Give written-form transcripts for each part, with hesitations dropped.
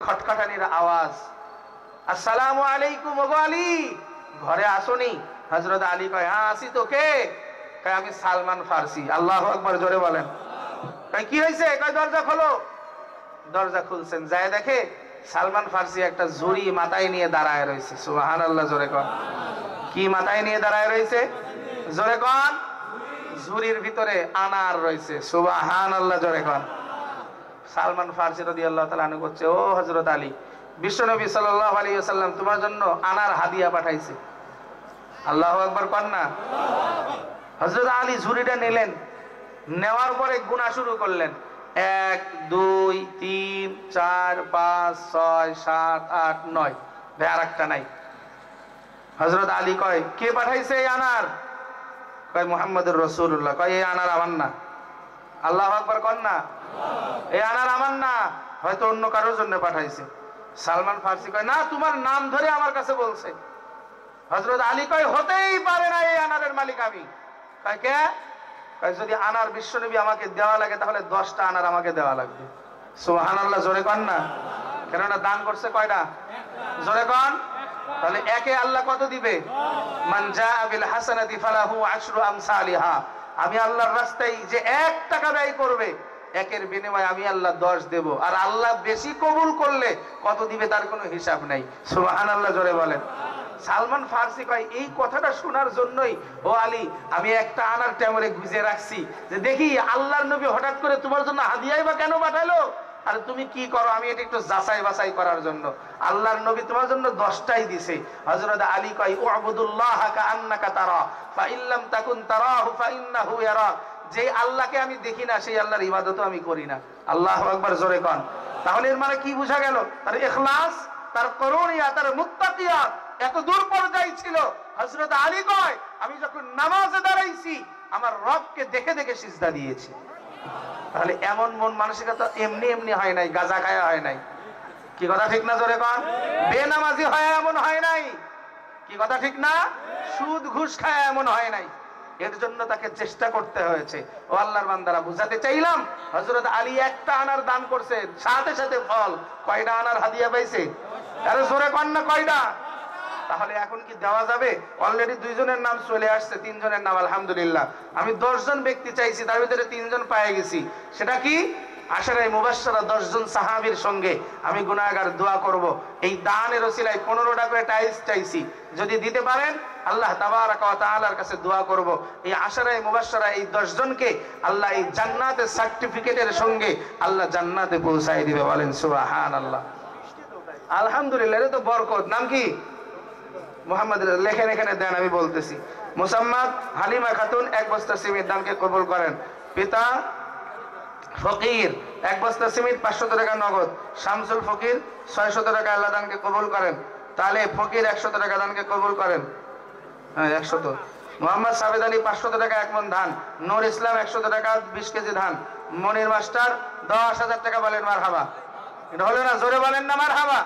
খটখটানির আওয়াজ, আসসালামু আলাইকুম ওগো আলী, ঘরে আসোনি? হযরত আলী কয়, হ্যাঁ আসি। তো কে? কয়, আমি সালমান ফার্সি। আল্লাহু আকবার, জোরে বলেন। কয়, কি হয়েছে? কয়, দরজা খোলো। দরজা খুলছেন, যায় দেখে সালমান ফার্সি একটা ঝুড়ি মাথায় নিয়ে দাঁড়ায় রয়েছে। সুবহানাল্লাহ, জোরে কন। কি মাথায় নিয়ে দাঁড়ায় রয়েছে? জোরে কন। ঝুড়ির ভিতরে আনার রয়েছে। সুবহানাল্লাহ, জোরে কন। সালমান ফার্সি রাদিয়াল্লাহু তাআলা আনহু বলছে, ও হযরত আলী, বিশ্বনবী সাল্লাল্লাহু আলাইহি ওয়াসাল্লাম তোমার জন্য আনার হাদিয়া পাঠাইছে। আল্লাহু আকবার কন না। হযরত আলী ঝুড়িটা নিলেন, নেওয়ার পরে গুনাহ শুরু করলেন। 1 2 3 4 5 6 7 8 9, ভাই আরেকটা নাই। হযরত আলী কয়, কে পাঠাইছে এই আনার? কয়, মুহাম্মদুর রাসূলুল্লাহ। কয়, এই আনার আমার না। আল্লাহু আকবার কন না। এই আনার আমার না, হয়তো অন্য কারোর জন্য পাঠাইছে। সালমান ফার্সি কয়, না, তোমার নাম ধরে আমার কাছে বলছে। হযরত আলী কয়, হতেই পারে না, এই আনারের মালিক আমি। কয়, কে? কয়, যদি আনার বিশ্বনবী আমাকে দেওয়া লাগে তাহলে 10টা আনার আমাকে দেওয়া লাগবে। সুবহানাল্লাহ, জোরে কন না। কেননা দান করছে কয়টা? জোরে কন। তাহলে একে আল্লাহ কত দিবে? মান জাআ বিল হাসানাতি ফালাহু আশরু আমসালিহা। আমি আল্লাহর রাস্তায় যে 1 টাকা ব্যয় করবে, একের বিনিময়ে আমি আল্লাহ 10 দেব। আর আল্লাহ বেশি কবুল করলে কত দিবে তার কোনো হিসাব নাই। সুবহানাল্লাহ, জোরে বলেন। সালমান ফার্সি কয়, এই কথাটা শোনার জন্যই ও আলী আমি একটা আনার টেমরে গুজে রাখছি, যে দেখি আল্লাহর নবী হঠাৎ করে তোমার জন্য হাদিয়াই বা কেন পাঠালো, আর তুমি কি করো, আমি এটা একটু যাচাই বাছাই করার জন্য। আল্লাহর নবী তোমার জন্য 10টাই দিছে। হযরত আলী কয়, উবুদুল্লাহ কাআন্নাকা তারা ফা ইল্লাম তাকুন তারাহু ফা ইন্নাহু ইয়ারাক। যে আল্লাহকে আমি দেখি না, সেই আল্লাহর ইবাদতও আমি করি না। আল্লাহু আকবার, জোরে কন। তাহলে এর মানে কি বোঝা গেল? তার ইখলাস, তার করুণিয়া, তার মুত্তাকিয়াত এত দূর পর্যায়ে ছিল। হযরত আলী কয়, আমি যখন নামাজে দাঁড়াইছি আমার রবকে দেখে দেখে সিজদা দিয়েছি। তাহলে এমন মন মানসিকতা এমনি এমনি হয় নাই, গাঁজা খায়া হয় নাই। কি কথা ঠিক না, জোরে কন? বেনামাজি হয় এমন হয় নাই। কি কথা ঠিক না? সুদ ঘুষ খায় এমন হয় নাই। এর জন্য তাকে চেষ্টা করতে হয়েছে। ও আল্লাহর বান্দারা, বুঝাতে চাইলাম, হযরত আলী একটা আনার দান করছে, সাথে সাথে ফল। কয়টা আনার হাদিয়া পাইছে? আরে জোরে কন না, কয়টা? তাহলে এখন কি দেওয়া যাবে? অলরেডি 2 জনের নাম চলে আসছে, 3 জনের নাম আলহামদুলিল্লাহ। আমি 10 জন ব্যক্তি চাইছি, তার ভিতরে 3 জন পেয়ে গেছি। সেটা কি? আশারায়ে মুবাশশারা 10 জন সাহাবীর সঙ্গে আমি গুনাহগার দোয়া করব। এই দানের ওসিলায় 15টা করে টাইলস চাইছি। যদি দিতে পারেন আল্লাহ তাবারাকা ওয়া তাআলার কাছে দোয়া করব, এই আশারায়ে মুবাশশারা এই 10 জনকে আল্লাহ এই জান্নাতের সার্টিফিকেটের সঙ্গে আল্লাহ জান্নাতে পৌঁছায় দিবে। বলেন সুবহানাল্লাহ। আলহামদুলিল্লাহ, এটা তো বরকত। নাম কি? মোহাম্মদ। লেখেন, এখানে দেন, আমি বলতেছি। মুসাম্মাদ হালিমা খাতুন 1 বস্তা সিমেন্ট দানকে কবুল করেন। পিতা ফকির 1 বস্তা সিমেন্ট 500 টাকা নগদ। শামসুল ফকির 600 টাকা আল্লাহ দানকে কবুল করেন। তাহলে ফকির 100 টাকা দানকে কবুল করেন। হ্যাঁ, 100। মোহাম্মদ সাবেদ আলী 500 টাকা 1 মণ ধান। নূর ইসলাম 100 টাকা 20 কেজি ধান। মনির মাস্টার 10,000 টাকা। বলেন মারহাবা। এটা হলো না? জোরে বলেন না মারহাবা।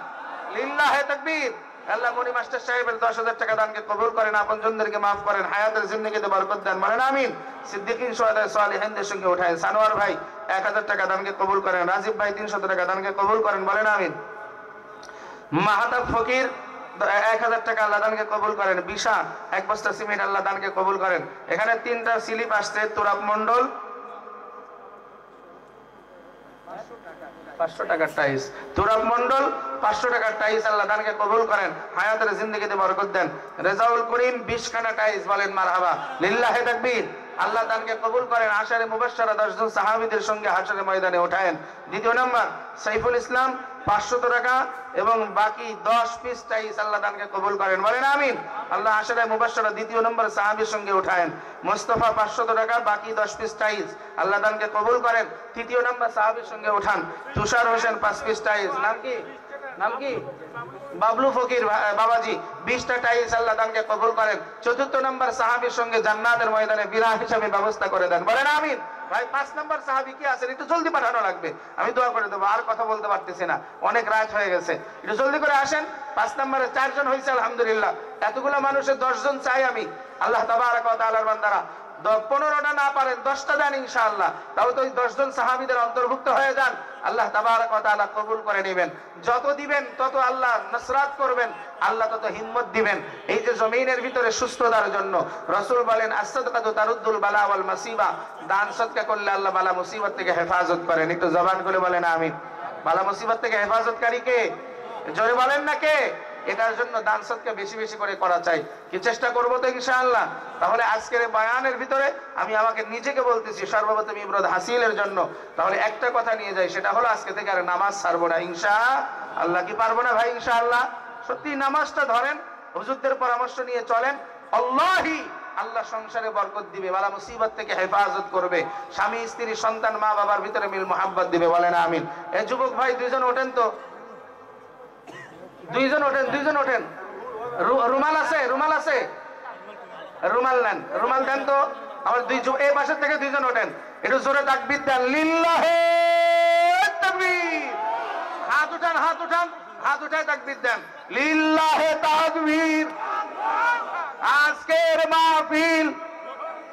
লিল্লাহে তাকবীর। আল্লাহ মনি মাস্টার সাহেবের 10,000 টাকা দানকে কবুল করেন, আপনজনদেরকে মাফ করেন, হায়াতের জিন্দেগিতে বরকত দেন। বলেন আমিন। সিদ্দিকিন শুহাদা সালিহিনদের সঙ্গে উঠায়েন। সানোয়ার ভাই 1000 টাকা দানকে কবুল করেন। রাজীব ভাই 300 টাকা দানকে কবুল করেন। বলেন আমিন। মাহাতাব ফকির 1000 টাকা আল্লাহ দানকে কবুল করেন। বিশা 1 বস্তা সিমেন্ট আল্লাহ দানকে কবুল করেন। এখানে 3টা স্লিপ আসছে। তুরাব মন্ডল 500 টাকা টাইস। তুরাব মন্ডল 500 টাকা টাইস আল্লাহ দানকে কবুল করেন, হায়াতের জিন্দেগিতে বরকত দেন। রেজাউল করিম 20 খানা টাইস। বলেন মারহাবা। লিল্লাহি তাকবীর। আল্লাহ দানকে কবুল করেন। আশারে মুবাশশারা 10 জন সাহাবীদের সঙ্গে হাশরের ময়দানে ওঠায়েন। দ্বিতীয় নাম্বার সাইফুল ইসলাম 500 টাকা এবং বাকি 10 পিস টাইস আল্লাহ দানকে কবুল করেন। বলেন আমিন। আল্লাহ আশারে মুবাশশারা দ্বিতীয় নম্বর সাহাবীর সঙ্গে উঠায়েন। মুস্তাফা 500 টাকা, বাকি 10 পিস টাইস আল্লাহ দানকে কবুল করেন। তৃতীয় নম্বর সাহাবীর সঙ্গে উঠান। তুষার হোসেন 5 পিস টাইস। নাম কি? নাম কি? বাবলু ফকির বাবাজি 20টা টাইলস আল্লাহ দানকে কবুল করেন। চতুর্থ নম্বর সাহাবীর সঙ্গে জান্নাতের ময়দানে বিরাহ হিসাবে ব্যবস্থা করে দেন। বলেন আমিন। ভাই 5 নম্বর সাহাবী কি আছেন? একটু জলদি পাঠানো লাগবে, আমি দোয়া করে দেবো। আর কথা বলতে পারতেছি না, অনেক রাত হয়ে গেছে। একটু জলদি করে আসেন। 5 নম্বরে 4 জন হয়েছে আলহামদুলিল্লাহ। এতগুলো মানুষের 10 জন চাই আমি। আল্লাহ তাবারাকা ওয়া তাআলার বান্দারা 15টা না পারেন 10টা দেন ইনশাআল্লাহ। তাও তো ওই 10 জন সাহাবীদের অন্তর্ভুক্ত হয়ে যান। আল্লাহ তাবারক ওয়া তাআলা কবুল করে নেবেন। যত দিবেন তত আল্লাহ নসরাত করবেন, আল্লাহ তত হিম্মত দিবেন। এই যে জমিনের ভিতরে সুস্থতার জন্য রাসূল বলেন as-সাদকাতু তারুদ্দুল বালা ওয়াল মাসিবা, দান সদকা করলে আল্লাহ বালা মুসিবত থেকে হেফাজত করেন। একটু জবান করে বলেন আমিন। বালা মুসিবত থেকে হেফাজতকারী কে? জোরে বলেন না কে? এটার জন্য দান সদকা বেশি বেশি করে করা চাই। কি চেষ্টা করবো তো ইনশাআল্লাহ। তাহলে আজকের বয়ানের ভিতরে আমি আমাকে নিজেকে বলতেছি সর্বপ্রথম ইবরাদ হাসিলের জন্য। তাহলে একটা কথা নিয়ে যাই, সেটা হলো আজকে থেকে আর নামাজ ছাড়বো না ইনশাআল্লাহ। কি পারবো না ভাই? ইনশাআল্লাহ। সত্যি নামাজটা ধরেন, হুজুরদের পরামর্শ নিয়ে চলেন, আল্লাহি আল্লাহ সংসারে বরকত দিবে, বালা মুসিবত থেকে হেফাজত করবে, স্বামী স্ত্রী সন্তান মা বাবার ভিতরে মিল মোহাব্বত দিবে। বলেন আমিন। এই যুবক ভাই দুইজন ওঠেন তো, দুইজন ওঠেন, দুইজন ওঠেন। রুমাল আছে? রুমাল আছে? রুমাল নেন, রুমাল দেন তো। আমার এই পাশের থেকে দুইজন ওঠেন, একটু জোরে তাকবীর দেন। লিল্লাহে তাকবীর। হাত উঠান, হাত উঠান, হাত উঠায় তাকবীর দেন। লিল্লাহে তাকবীর। আজকের মাহফিল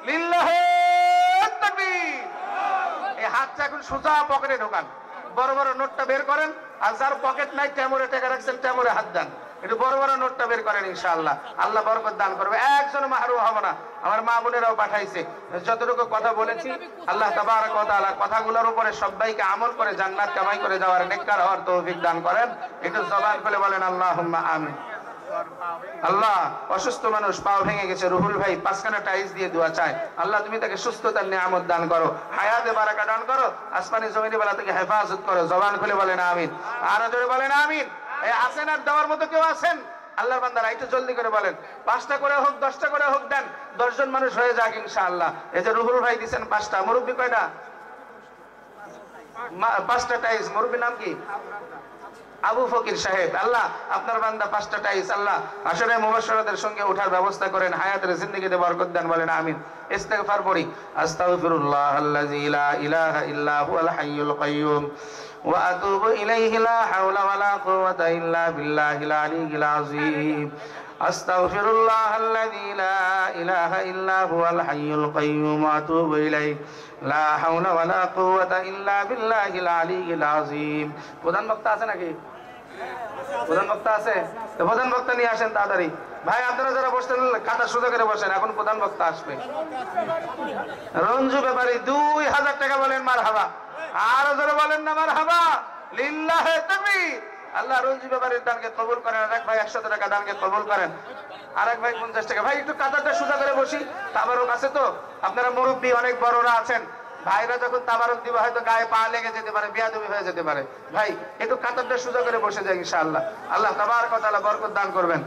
লিল্লাহে তাকবীর। এই হাতটা এখন সোজা পকেটে ঢোকান, বড় বড় নোটটা বের করেন, আর যার পকেট নাই টেমরে টাকা রাখছেন টেমরে হাত দেন। একটু বড় বড় নোটটা বের করেন, ইনশাআল্লাহ আল্লাহ বরকত দান করবে। একজন মাহরুম হব না। আমার মা বোনেরাও পাঠাইছে, যতটুকু কথা বলেছি আল্লাহ তাবারক ওয়া তাআলা কথাগুলোর উপরে সবাইকে আমল করে জান্নাত কামাই করে যাওয়ার নেককার হওয়ার তৌফিক দান করেন। একটু জবান খুলে বলেন আল্লাহুম্মা আমিন। আল্লাহ, অসুস্থ মানুষ পাও ভেঙে গেছে, রুহুল ভাই 5খানা টাইলস দিয়ে দোয়া চায়। আল্লাহ তুমি তাকে সুস্থতার নিয়ামত দান করো, হায়াতে বারাকা দান করো, আসমানি জমিনে বেলা থেকে হেফাজত করো। জবান খুলে বলেন আমিন। আর জোরে বলেন আমিন। এই আছেন আর দেওয়ার মতো কেউ আছেন? আল্লাহর বান্দারা একটু জলদি করে বলেন। 5টা করে হোক 10টা করে হোক দেন, 10 জন মানুষ হয়ে যাক ইনশাআল্লাহ। এই যে রুহুল ভাই দিবেন 5টা, মুরব্বি কয়টা? 5টা টাইলস। মুরব্বির নাম কি? আবু ফকির সাহেব। আল্লাহ আপনার বান্দা 5টা টাইলস আল্লাহ আসরে মুবাশশারাতের সঙ্গে ওঠার ব্যবস্থা করেন, হায়াতের জিন্দেগিতে বরকত দেন। বলেন আমিন। ইস্তিগফার পড়ি। আস্তাগফিরুল্লাহাল্লাযী লা ইলাহা ইল্লা হুয়াল হাইয়ুল কাইয়্যুম ওয়া আতুবু ইলাইহি লা হাওলা ওয়ালা কুওয়াতা ইল্লা বিল্লাহিল আলিয়্যিল আযীম। আস্তাগফিরুল্লাহাল্লাযী লা ইলাহা ইল্লা হুয়াল হাইয়ুল কাইয়্যুম ওয়া আতুবু ইলাইহি লা হাওলা ওয়ালা কুওয়াতা ইল্লা বিল্লাহিল আলিয়্যিল আযীম। প্রধান বক্তা আছে নাকি? প্রধান বক্তা আছে? তো প্রধান বক্তা নিয়ে আসেন তাড়াতাড়ি। ভাই আপনারা যারা বসছেন কাটা সোজা করে বসেন, এখন প্রধান বক্তা আসবে। রঞ্জু ব্যাপারী 2000 টাকা বলেন মারহাবা। আর যারা বলেন না মারহাবা। লিল্লাহে তাকবীর। আল্লাহ রঞ্জু ব্যাপারীর দানকে কবুল করেন। আরেক ভাই 100 টাকা দানকে কবুল করেন। আরেক ভাই 50 টাকা। ভাই একটু কাতারটা সোজা করে বসি, তাবারক আছে তো। আপনারা মুরব্বী অনেক বড়রা আছেন, ভাইরা যখন তাবারক দিবে হয়তো গায়ে পা লেগে যেতে পারে, বেয়াদবি হয়ে যেতে পারে। ভাই একটু কাতারটা সোজা করে বসে যায় ইনশাআল্লাহ। আল্লাহ তাবারক ওয়া তাআলা বরকত দান করবেন।